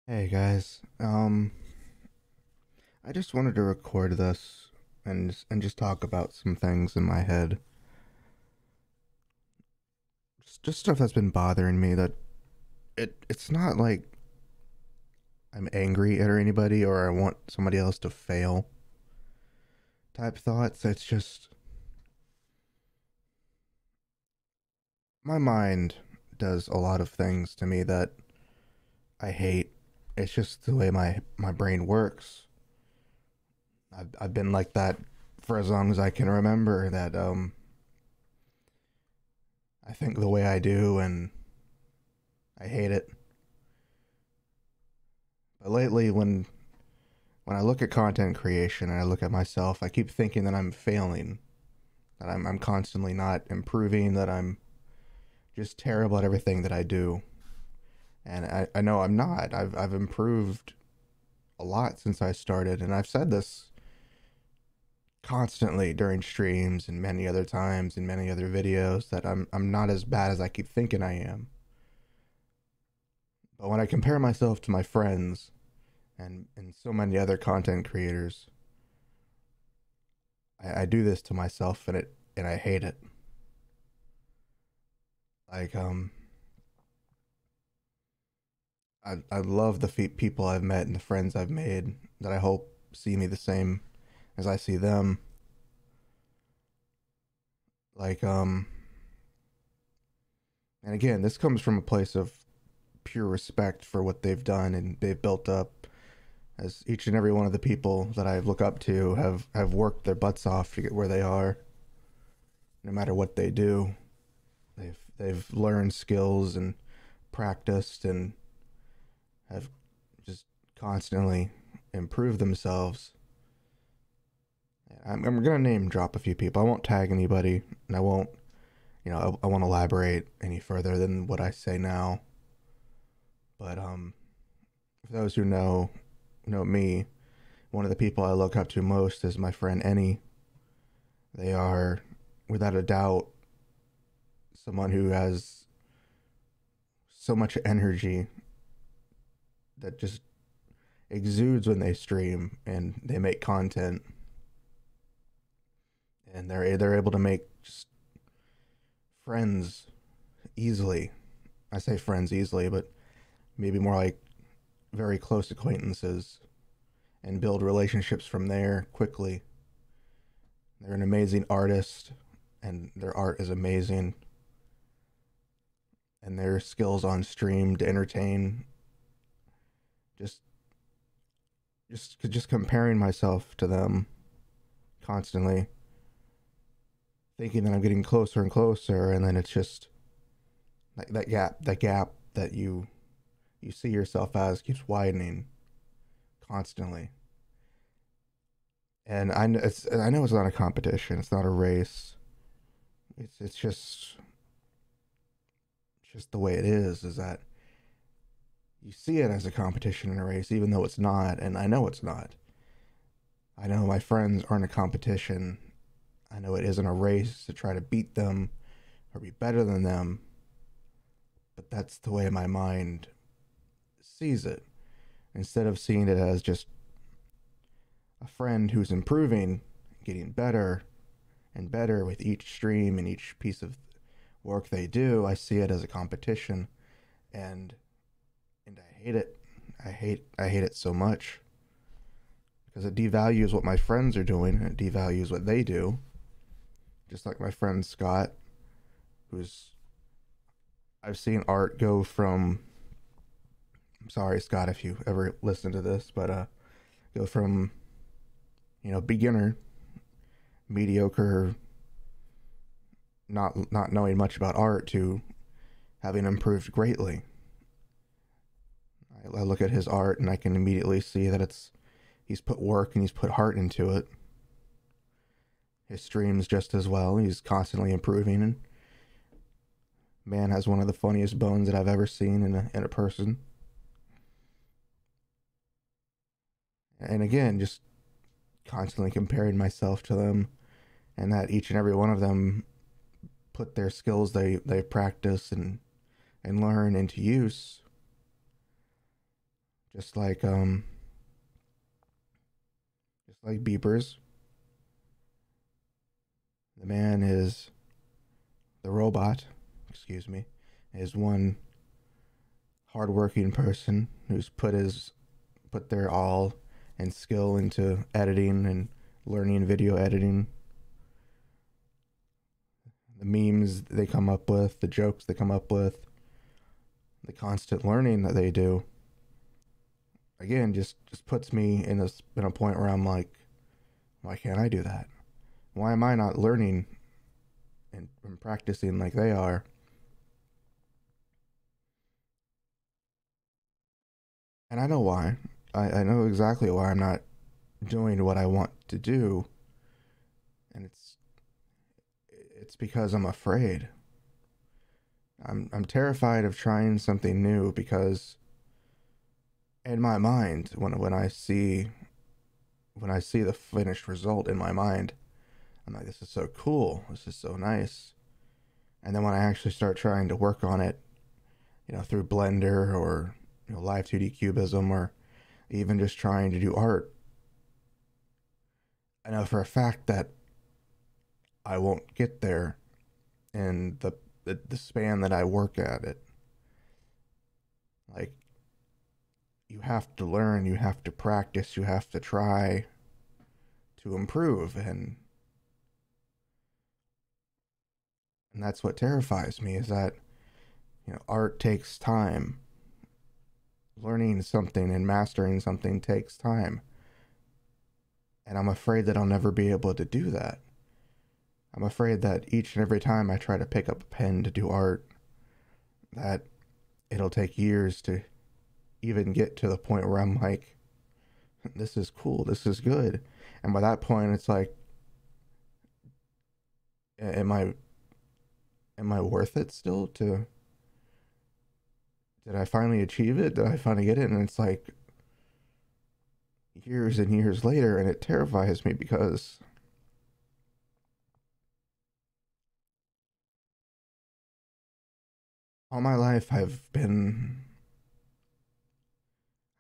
Hey guys, I just wanted to record this and just talk about some things in my head. Just stuff that's been bothering me that it's not like I'm angry at anybody or I want somebody else to fail type thoughts. It's just my mind does a lot of things to me that I hate. It's just the way my brain works. I've been like that for as long as I can remember that I think the way I do and I hate it. But lately, when I look at content creation and I look at myself, I keep thinking that I'm failing, that I'm constantly not improving, that I'm just terrible at everything that I do. And I know I'm not. I've improved a lot since I started, and I've said this constantly during streams and many other times in many other videos that I'm not as bad as I keep thinking I am. But when I compare myself to my friends and so many other content creators, I do this to myself and I hate it. Like I love the people I've met and the friends I've made that I hope see me the same as I see them. Like and again, this comes from a place of pure respect for what they've done and they've built up, as each and every one of the people that I look up to have worked their butts off to get where they are. No matter what they do, they've learned skills and practiced and have just constantly improved themselves. I'm gonna name drop a few people. I won't tag anybody, and I won't, I won't elaborate any further than what I say now. But for those who know me, one of the people I look up to most is my friend Annie. They are, without a doubt, someone who has so much energy that just exudes when they stream and they make content, and they're able to make just friends easily. I say friends easily, but maybe more like very close acquaintances and build relationships from there quickly. They're an amazing artist and their art is amazing, and their skills on stream to entertain, just just comparing myself to them constantly, thinking that I'm getting closer and closer, and then it's just like that gap that you see yourself as keeps widening constantly. And I know it's not a competition, it's not a race. It's just the way it is that you see it as a competition and a race even though it's not, and I know it's not. I know my friends aren't a competition. I know it isn't a race to try to beat them or be better than them, but that's the way my mind sees it. Instead of seeing it as just a friend who's improving, getting better and better with each stream and each piece of work they do, I see it as a competition, and I hate it. I hate it so much because it devalues what my friends are doing and it devalues what they do. Just like my friend Scott, who's I've seen art go from, I'm sorry Scott if you ever listen to this, but go from, beginner, mediocre, not knowing much about art to having improved greatly. I look at his art and I can immediately see that he's put work and he's put heart into it. His streams just as well. He's constantly improving, and man has one of the funniest bones that I've ever seen in a person. And again, just constantly comparing myself to them, and that each and every one of them put their skills they practice and learn into use Just like beepers, the man is the robot, excuse me, is one hardworking person who's put their all and skill into editing and learning video editing. The memes they come up with, the jokes they come up with, the constant learning that they do. Again, just puts me in a point where I'm like, why can't I do that? Why am I not learning and practicing like they are? And I know why. I know exactly why I'm not doing what I want to do, and it's because I'm afraid. I'm terrified of trying something new because in my mind, when I see the finished result in my mind, I'm like, this is so cool. This is so nice. And then when I actually start trying to work on it, through Blender or Live 2D Cubism or even just trying to do art, I know for a fact that I won't get there in the span that I work at it. Like, you have to learn, you have to practice, you have to try to improve, and that's what terrifies me, is that art takes time. Learning something and mastering something takes time. And I'm afraid that I'll never be able to do that. I'm afraid that each and every time I try to pick up a pen to do art, that it'll take years to even get to the point where I'm like, this is cool, this is good. And by that point, it's like, am I worth it still? Did I finally achieve it? Did I finally get it? And it's like years and years later, and it terrifies me because all my life I've been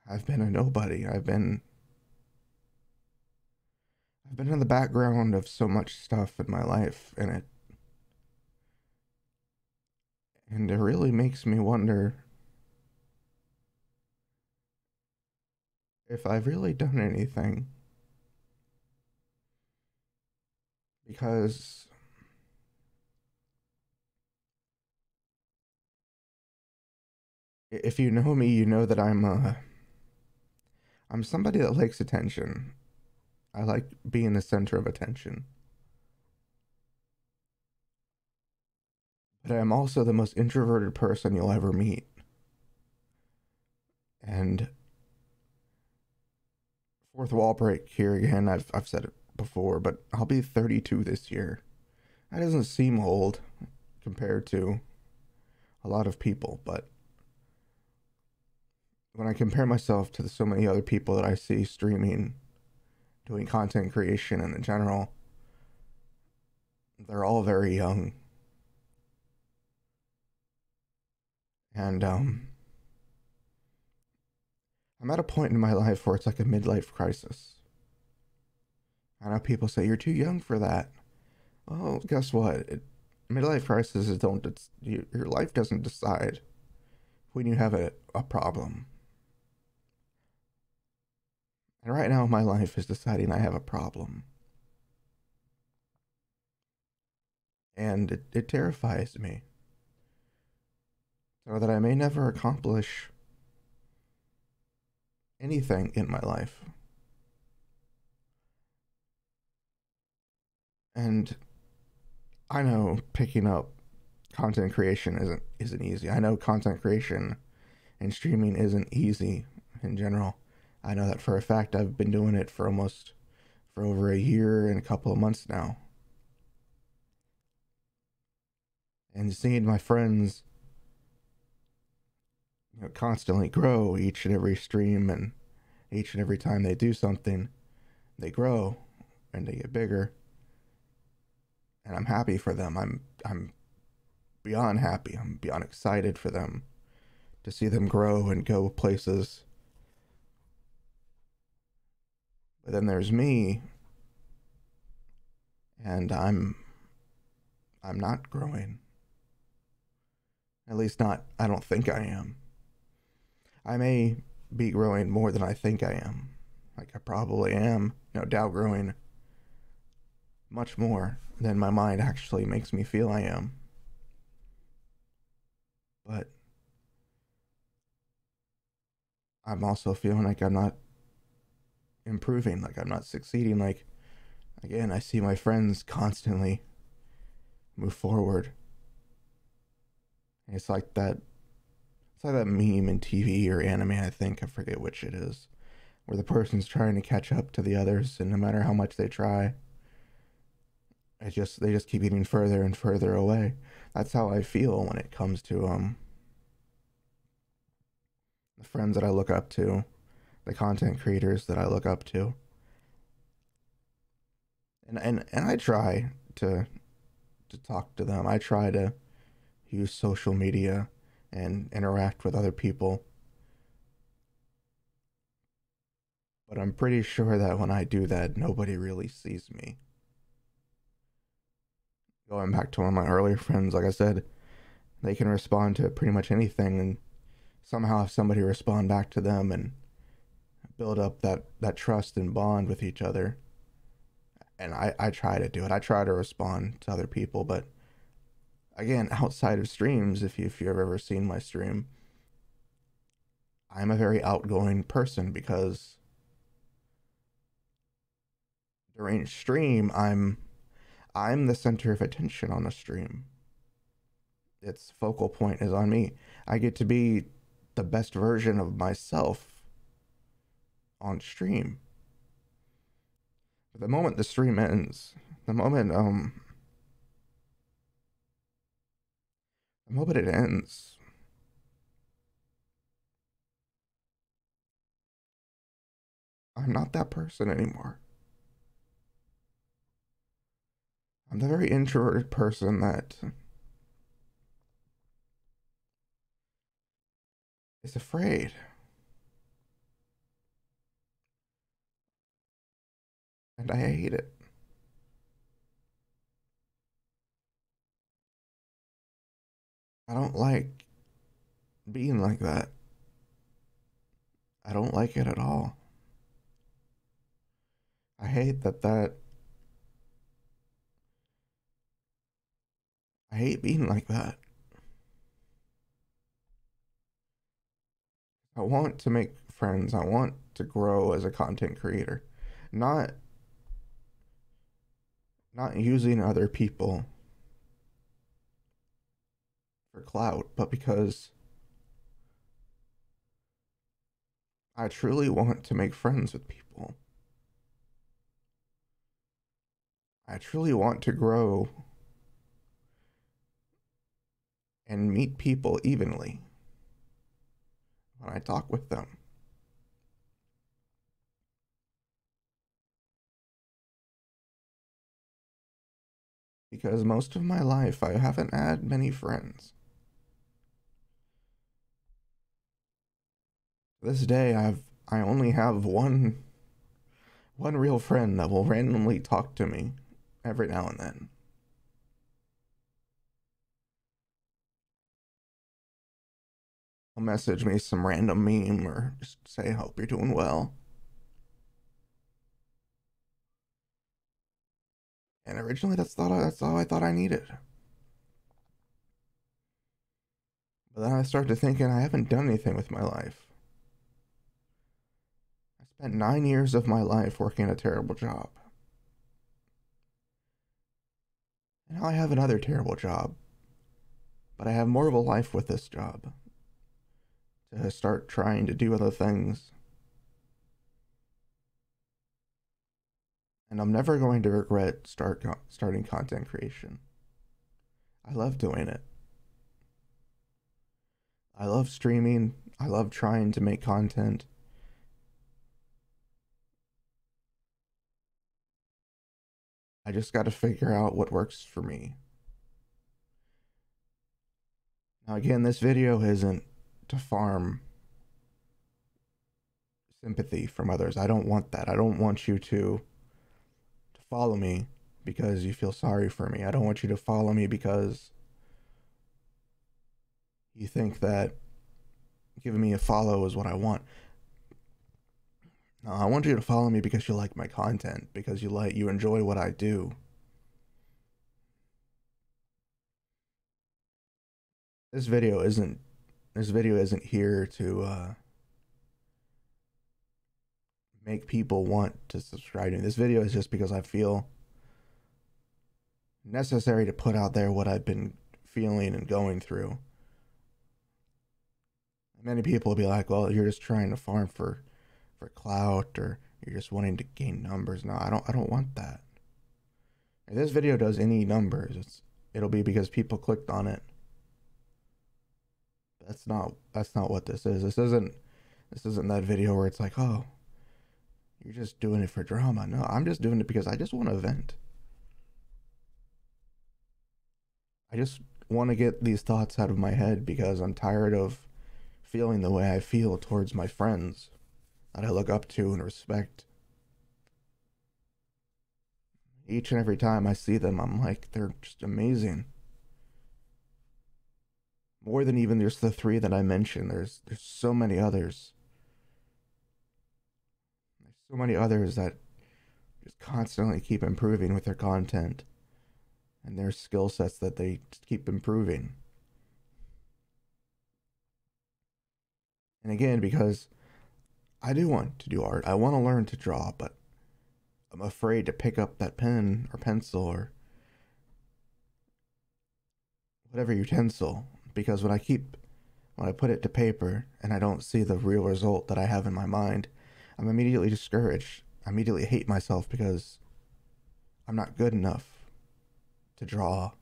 a nobody. I've been in the background of so much stuff in my life, and it really makes me wonder if I've really done anything. Because if you know me, you know that I'm somebody that likes attention. I like being the center of attention. But I'm also the most introverted person you'll ever meet. And fourth wall break here again. I've said it before, but I'll be 32 this year. That doesn't seem old compared to a lot of people, but when I compare myself to so many other people that I see streaming, doing content creation and in general, they're all very young. And I'm at a point in my life where it's like a midlife crisis. I know people say you're too young for that. Well, guess what? Midlife crises don't. Your life doesn't decide when you have a problem. And right now, my life is deciding I have a problem, and it terrifies me, so that I may never accomplish anything in my life. And I know picking up content creation isn't easy. I know content creation and streaming isn't easy in general. I know that for a fact. I've been doing it for over a year and a couple of months now. And seeing my friends constantly grow each and every stream, and each and every time they do something, they grow and they get bigger. And I'm happy for them. I'm beyond happy. I'm beyond excited for them, to see them grow and go places But then there's me, and I'm not growing. At least not, I don't think I am. I may be growing more than I think I am. Like I probably am, no doubt growing much more than my mind actually makes me feel I am. But I'm also feeling like I'm not improving, like I'm not succeeding. Like, again, I see my friends constantly move forward. And it's like that meme in TV or anime, I think, I forget which it is, where the person's trying to catch up to the others, and no matter how much they try, they just keep getting further and further away. That's how I feel when it comes to the friends that I look up to, the content creators that I look up to. And I try to talk to them. I try to use social media and interact with other people. But I'm pretty sure that when I do that, nobody really sees me. Going back to one of my earlier friends, like I said, they can respond to pretty much anything, and somehow have somebody respond back to them and build up that trust and bond with each other. And I try to do it. I try to respond to other people, but again, outside of streams, if you've ever seen my stream, I'm a very outgoing person because during stream I'm the center of attention on the stream. Its focal point is on me. I get to be the best version of myself on stream. But the moment the stream ends, the moment it ends, I'm not that person anymore. I'm the very introverted person that is afraid. And I hate it. I don't like being like that. I don't like it at all. I hate I hate being like that. I want to make friends. I want to grow as a content creator. Not not using other people for clout, but because I truly want to make friends with people. I truly want to grow and meet people evenly when I talk with them. Because most of my life I haven't had many friends. This day I only have one real friend that will randomly talk to me every now and then. He'll message me some random meme or just say, "Hope you're doing well." And originally that's all I thought I needed. But then I started thinking I haven't done anything with my life. I spent 9 years of my life working a terrible job. And now I have another terrible job. But I have more of a life with this job. To start trying to do other things. And I'm never going to regret starting content creation. I love doing it. I love streaming. I love trying to make content. I just got to figure out what works for me. Now, again, this video isn't to farm sympathy from others. I don't want that. I don't want you to follow me because you feel sorry for me. I don't want you to follow me because you think that giving me a follow is what I want. No, I want you to follow me because you like my content, because you enjoy what I do. This video isn't here to make people want to subscribe to me. This video is just because I feel necessary to put out there what I've been feeling and going through. Many people will be like, well, you're just trying to farm for clout, or you're just wanting to gain numbers. No, I don't want that. If this video does any numbers, it'll be because people clicked on it. That's not what this is. This isn't that video where it's like, oh, you're just doing it for drama. No, I'm just doing it because I just want to vent. I just want to get these thoughts out of my head because I'm tired of feeling the way I feel towards my friends that I look up to and respect. Each and every time I see them, I'm like, they're just amazing. More than even just the three that I mentioned. There's so many others. There's so many others that just constantly keep improving with their content and their skill sets that they just keep improving. And again, because I do want to do art, I want to learn to draw, but I'm afraid to pick up that pen or pencil or whatever utensil, because when I put it to paper and I don't see the real result that I have in my mind, I'm immediately discouraged. I immediately hate myself because I'm not good enough to draw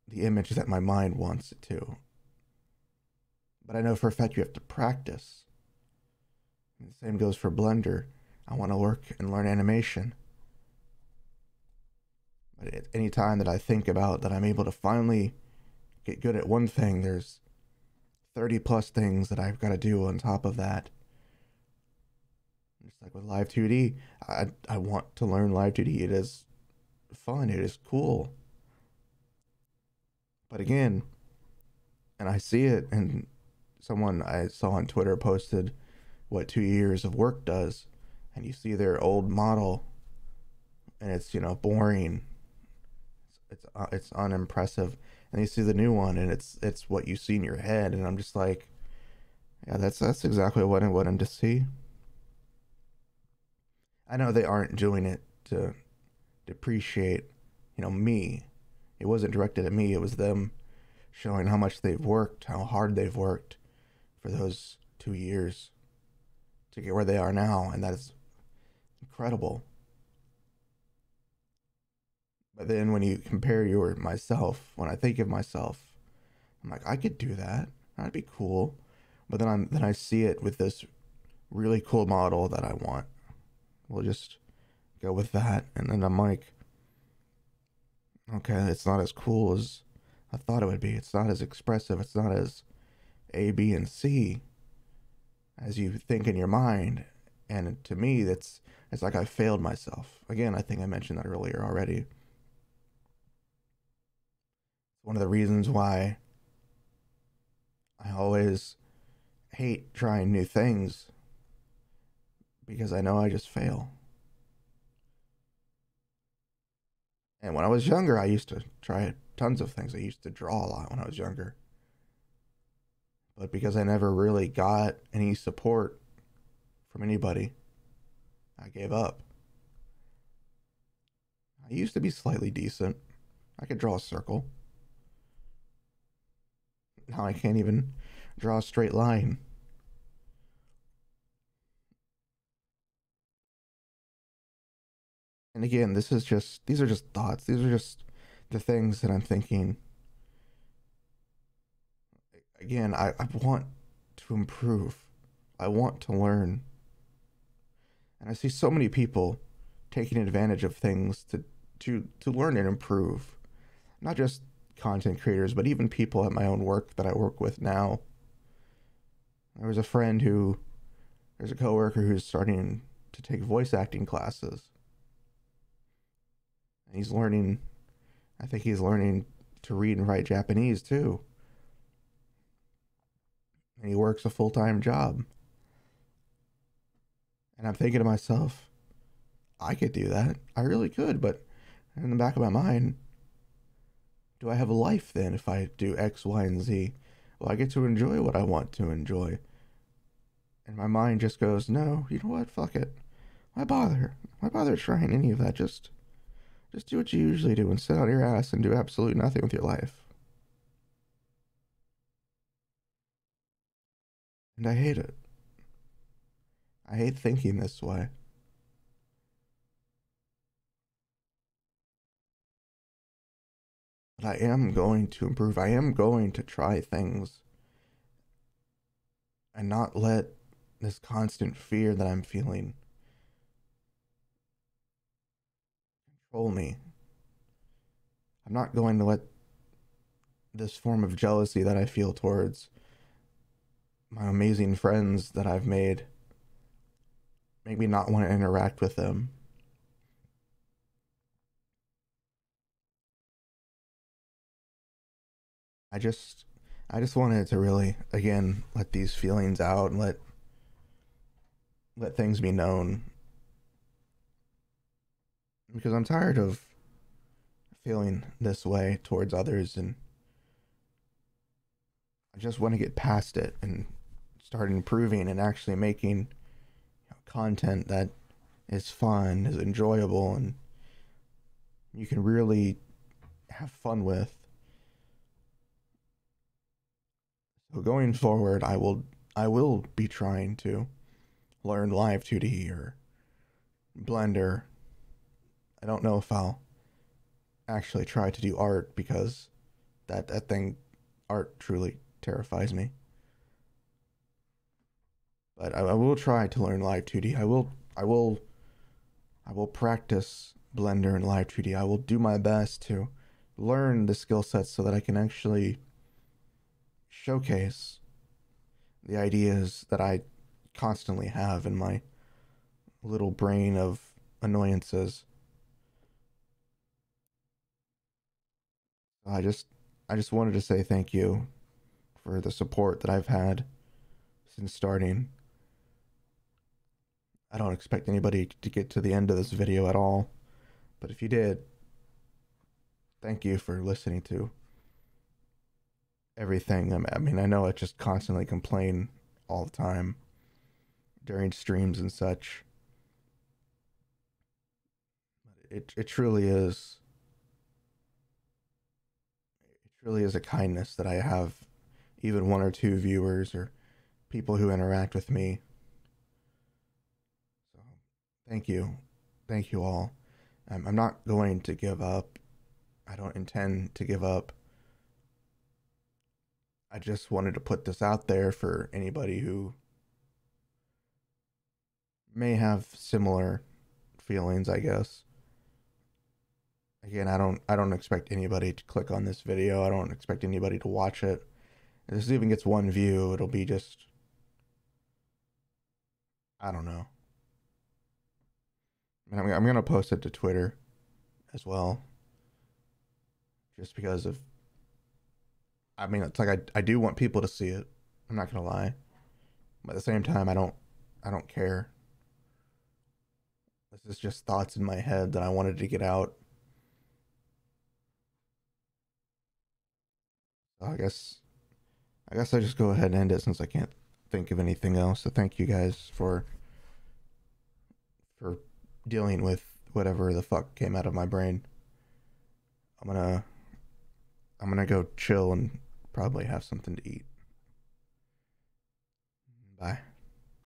the image that my mind wants it to. But I know for a fact you have to practice. And the same goes for Blender. I want to work and learn animation. But at any time that I think about that I'm able to finally get good at one thing, there's 30 plus things that I've got to do on top of that. Just like with Live 2D, I want to learn Live 2D. It is fun. It is cool. But again, and I see it, and someone I saw on Twitter posted what 2 years of work does, and you see their old model and it's, you know, boring, it's unimpressive, and you see the new one and it's what you see in your head, and I'm just like, yeah, that's exactly what I wanted to see. I know they aren't doing it to depreciate, you know, me. It wasn't directed at me. It was them showing how much they've worked, how hard they've worked for those 2 years to get where they are now, and that is incredible. But then when you compare myself, when I think of myself, I'm like, I could do that. That'd be cool. But then I see it with this really cool model that I want. We'll just go with that, and then I'm like, okay, it's not as cool as I thought it would be. It's not as expressive. It's not as A, B, and C as you think in your mind. And to me, it's like I failed myself. Again, I think I mentioned that earlier already. It's one of the reasons why I always hate trying new things, because I know I just fail. And when I was younger, I used to try tons of things. I used to draw a lot when I was younger. But because I never really got any support from anybody, I gave up. I used to be slightly decent. I could draw a circle. Now I can't even draw a straight line. And again, these are just thoughts. These are just the things that I'm thinking. Again, I want to improve. I want to learn. And I see so many people taking advantage of things to learn and improve. Not just content creators, but even people at my own work that I work with now. There was a friend who There's a coworker who's starting to take voice acting classes. And he's learning, I think he's learning to read and write Japanese too. And he works a full-time job. And I'm thinking to myself, I could do that. I really could, but in the back of my mind, do I have a life then if I do X, Y, and Z? Will I get to enjoy what I want to enjoy? And my mind just goes, no, you know what? Fuck it. Why bother? Why bother trying any of that? Just do what you usually do and sit on your ass and do absolutely nothing with your life. And I hate it. I hate thinking this way. But I am going to improve. I am going to try things and not let this constant fear that I'm feeling control me. I'm not going to let this form of jealousy that I feel towards my amazing friends that I've made make me not want to interact with them. I just I just wanted to really again let these feelings out and let things be known because I'm tired of feeling this way towards others, and I just want to get past it and start improving and actually making content that is fun, is enjoyable, and you can really have fun with. So going forward, I will be trying to learn Live 2D or Blender. I don't know if I'll actually try to do art because that thing art truly terrifies me. But I will try to learn Live 2D. I will practice Blender and Live 2D. I will do my best to learn the skill sets so that I can actually showcase the ideas that I constantly have in my little brain of annoyances. I just I just wanted to say thank you for the support that I've had since starting. I don't expect anybody to get to the end of this video at all, but if you did, thank you for listening to everything. I mean, I know I just constantly complain all the time during streams and such. It truly is. It truly is a kindness that I have even one or two viewers or people who interact with me. So, thank you. Thank you all. I'm not going to give up. I don't intend to give up. I just wanted to put this out there for anybody who may have similar feelings, I guess. Again, I don't expect anybody to click on this video. I don't expect anybody to watch it. If this even gets one view, it'll be just, I don't know. And I'm gonna post it to Twitter as well, just because of. I mean, it's like I do want people to see it. I'm not gonna lie, but at the same time, I don't care. This is just thoughts in my head that I wanted to get out. So I guess I just go ahead and end it since I can't think of anything else. So thank you guys for dealing with whatever the fuck came out of my brain. I'm gonna I'm gonna go chill and probably have something to eat. Bye.